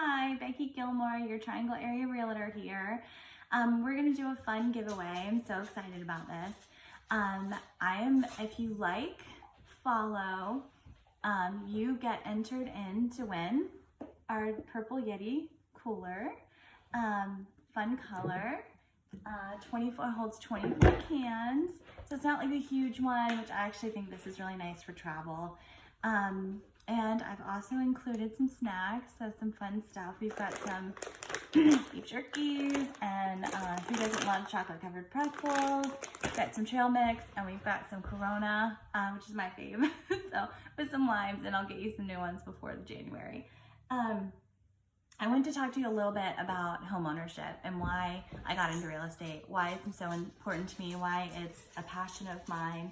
Hi, Becky Gilmore, your Triangle Area Realtor here. We're gonna do a fun giveaway. I'm so excited about this. If you like, follow, you get entered in to win our Purple Yeti cooler. Fun color. 24 holds 24 cans, so it's not like a huge one, which I actually think this is really nice for travel. And I've also included some snacks, so some fun stuff. We've got some beef jerkies, and who doesn't love chocolate covered pretzels? We've got some trail mix, and we've got some Corona, which is my fave. So with some limes, and I'll get you some new ones before January. I want to talk to you a little bit about home ownership and why I got into real estate, why it's so important to me, why it's a passion of mine.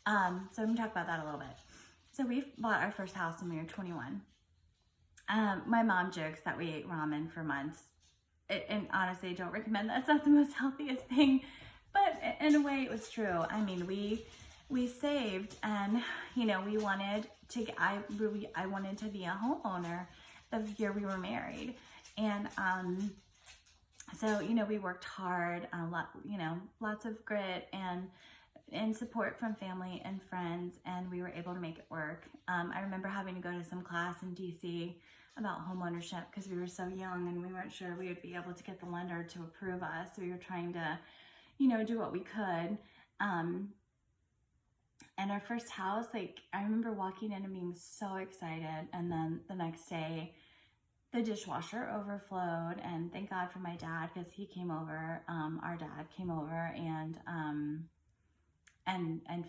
So I'm gonna talk about that a little bit. So we bought our first house when we were 21. My mom jokes that we ate ramen for months. And honestly, I don't recommend that. It's not the most healthiest thing, but in a way it was true. I mean, we saved, and we wanted to, I wanted to be a homeowner the year we were married. And so, we worked hard, lots of grit and support from family and friends, and we were able to make it work. I remember having to go to some class in DC about home ownership because we were so young and we weren't sure we would be able to get the lender to approve us. We were trying to, do what we could. And our first house, I remember walking in and being so excited, and then the next day, the dishwasher overflowed, and thank God for my dad, because he came over, our dad came over and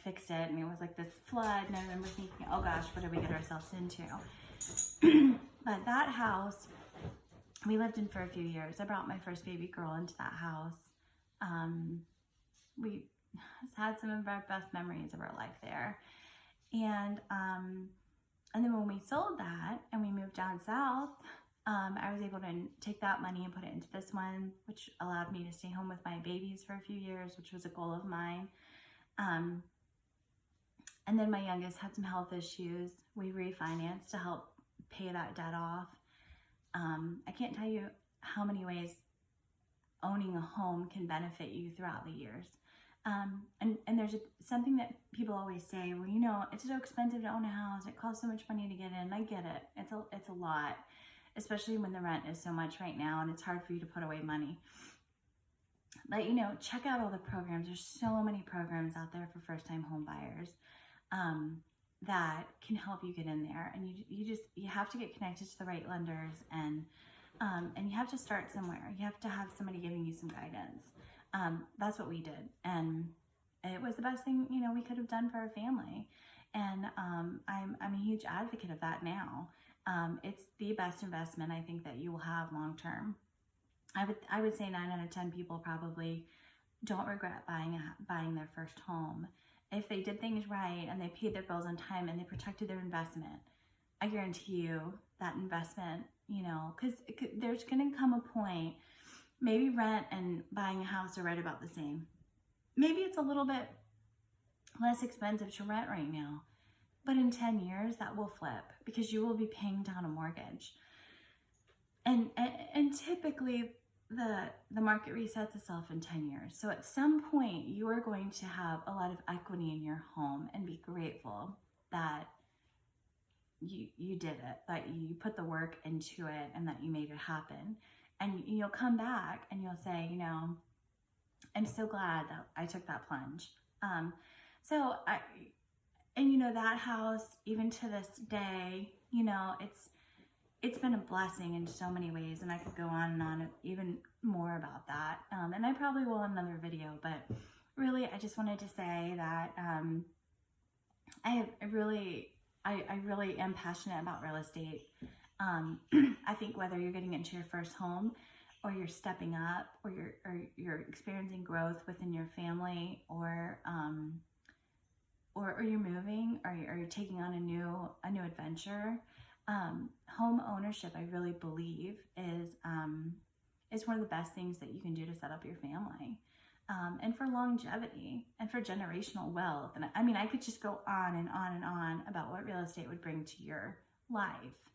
fixed it, and it was like this flood, and I remember thinking, oh gosh, what did we get ourselves into? But that house, we lived in for a few years. I brought my first baby girl into that house. We had some of our best memories of our life there. And then when we sold that and we moved down south, I was able to take that money and put it into this one, which allowed me to stay home with my babies for a few years, which was a goal of mine. And then my youngest had some health issues. We refinanced to help pay that debt off. I can't tell you how many ways owning a home can benefit you throughout the years. And there's something that people always say, well, it's so expensive to own a house. It costs so much money to get in. I get it. It's a lot, especially when the rent is so much right now and it's hard for you to put away money. But, check out all the programs. There's so many programs out there for first-time home buyers that can help you get in there. And you have to get connected to the right lenders, and you have to start somewhere. You have to have somebody giving you some guidance. That's what we did. And it was the best thing, we could have done for our family. And I'm a huge advocate of that now. It's the best investment I think that you will have long-term. I would say 9 out of 10 people probably don't regret buying their first home. If they did things right and they paid their bills on time and they protected their investment, I guarantee you that investment, because there's going to come a point, maybe rent and buying a house are right about the same. Maybe it's a little bit less expensive to rent right now, but in 10 years that will flip because you will be paying down a mortgage. And typically the market resets itself in 10 years. So at some point you are going to have a lot of equity in your home and be grateful that you did it, that you put the work into it and that you made it happen. And you'll come back and you'll say, I'm so glad that I took that plunge. That house, even to this day, it's been a blessing in so many ways, and I could go on and on even more about that. And I probably will in another video, but really, I just wanted to say that I really am passionate about real estate. I think whether you're getting into your first home, or you're stepping up, or you're experiencing growth within your family, or you're moving, or you're taking on a new adventure. Home ownership, I really believe, is one of the best things that you can do to set up your family, and for longevity and for generational wealth. And I could just go on and on and on about what real estate would bring to your life.